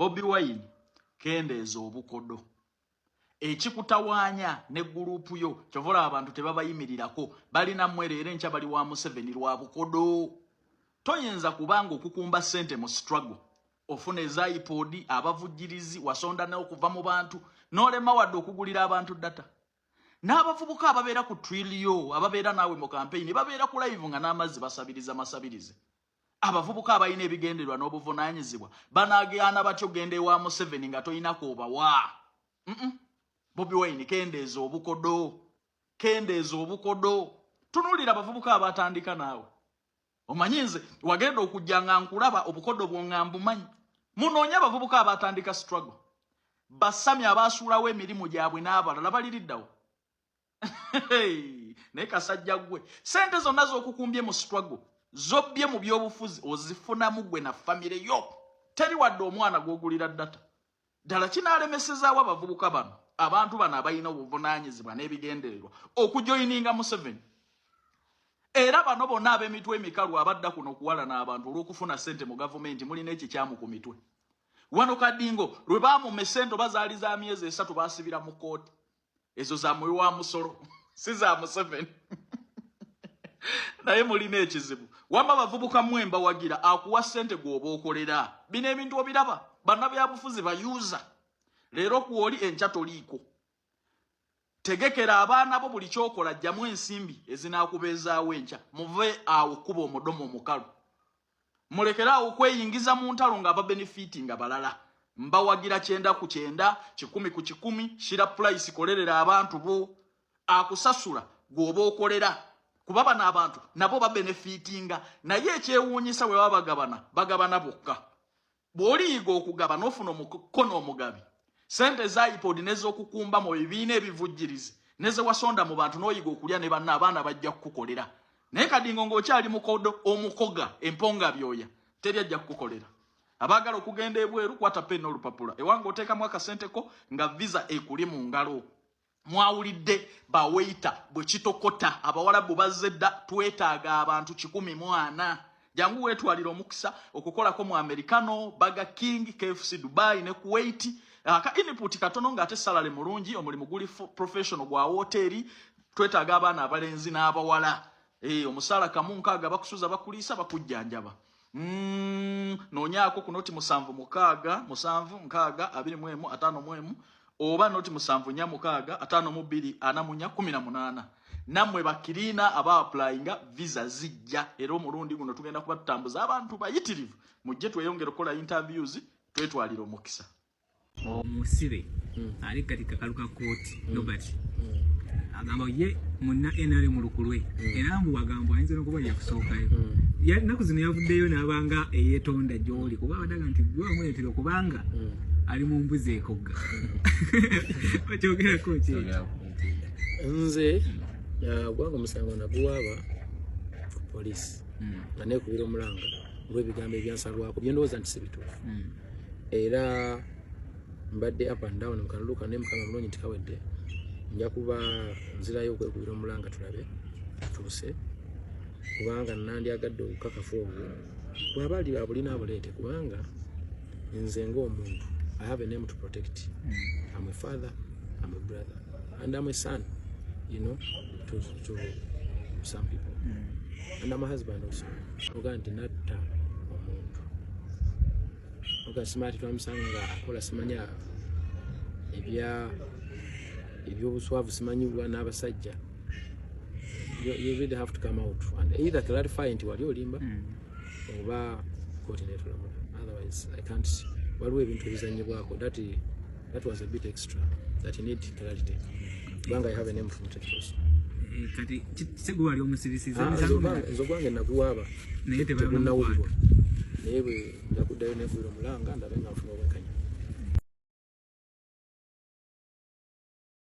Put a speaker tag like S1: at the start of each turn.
S1: Bobi Wine kendeeza obukodo ekikutawanya ne gurupu yo kyovola abantu tebabayimirirako balina mwerere ncha bali wa Museveni lwa bukodo toyinza kubanga okukumba sente mu struggle ofuna iPod abavujirizi wasonda ne okuva mu bantu nolema wadde okugulira abantu data n'abavubuka ababeera ku trillion ababeera nawe mu campaign babeera ku live nga n'amazzi basabiriza masabirize abavubuka abayina ebigenderwa n'obuvunanyizibwa banagana batyo gende wa Museveni nga toyina kobawa Bobi Wine kendeeza obukodo tunulira abavubuka abatandika naawe omanyinze wagenda okujjanga nkulaba obukodo bwongamba manyi munoonya abavubuka abatandika struggle basami abasuulawo emirimu gyabwe n'abalala baliriddawo naye kasajja gwe sente zonna z'okukumbye mu struggle zobbye mu byobufuzi ozifunamu gwe na famire yo teri wadde omwana gw'ogulira data ddala kinaalemesezaawo abavubuka bano abantu bano abalina obuvunaanyizibwa n'ebigendererwa okujoyininga Museveni era bano bonna ab'emitwe emikalu abadda kuno okuwalana abantu olw'okufuna ssente mu gavumenti mulina ekikyamu ku mitwe wano kadingo lwe baamume ssente bazaali za myezi 3 baasibira mu kooti ezo za muwi wa musolo si za Museveni naye mulina ekizibu wamba abavubuka mwemba wagira akuwa ssente gw'oba okolera bino ebintu obiraba bannabyabufuzi bayuza leero kuoli enkya toliiko tegekera abaana bo buli kyokola jjamu ensimbi ezinaakubeezaawo enkya muve awo kuba omudomo omukalu mulekere awo kweyingiza mu ntalo nga ababenefiti nga balala mbawagira 9 ku 9 100 ku 100 shira price kolerera abantu bo akusasula gwoba okolera kuba bano abantu nabo babenefitinga naye ekyewuunyisa bwe bagabana bokka bw'oliyiga okugabana ofuna omukono omugabi sente za iPod n'ez'okukumba mu bibiina ebivujjirizi n'ezewasonda mu bantu n'oyiga okulya ne banna abaana bajja kukukolera naye kadingo ng'okyali mukodo omukoga emponga byoya teri ajja kukukolera abaagala okugenda ebweru kwata peni olupapula ewange oteekamu akasente ko nga visa ekuli mu ngalo mwawulidde baweita bwe kitokota abawalabu bazzedda twetaaga abantu 140 jangu wetwalira omukisa okukolako mu Americano Burger King KFC Dubai ne Kuwait ka input katono nga ate salary mulungi omulimu guli professional gwa hoteli twetaaga abaana abalenzi n'abawala omusala kamunkaga bakusuza bakulisa bakujjanjaba nonyako kunoti 7 oba noti 7 namwe bakirina aba applyinga visa zijja era omulundi guno tugenda kuba tutambuza abantu bayitirivu mujje tweyongera okola interviews twetwalira omukisa
S2: omusibe ali katika kaluka kooti nobody agamba ye munna enale mu lukulwe era mbu bagamba ayinza okuba yakusookayo ya naku zino yavuddeyo n'abanga eyetonda gy'oli kuba badaga nti gwe omwetero kubanga ali mu mbuzi ekogga bakyogerako ki
S3: nze gwanga omusango naguwaaba poliisi nga neekubira omulanga olw'ebigambo ebyansalwako byendowooza nti si bituufu era mbadde up and down mukaluluka ne mukama mulonyi nti kawedde nja kuba nzirayo okwekubira omulanga tulabe tuuse kubanga nandyagadde obukakafu obwo bw'aba ali abulina abuleete kubanga nze ng'omuntu I have a name to protect. I'm a father, I'm a brother, and I'm a son, you know, to some people. And I'm a husband also. Oga ndinata omuntu. Oga smart twamusanga akola simanya ebyobuswavu simanyiwa n'abasajja. You really have to come out and either clarify nti wali olimba oba coordinate. Otherwise, I can't see. Waliwo ebintu ebizanyibwako that was a bit extra that you need clarity. Banga I have a name from Texas.
S2: Kati kitego wali omusirisiza
S3: nzo gwange naguwaaba
S2: naye tebalina
S3: naye bwe nakuddayo neefuira omulanga ndabe nga nfuna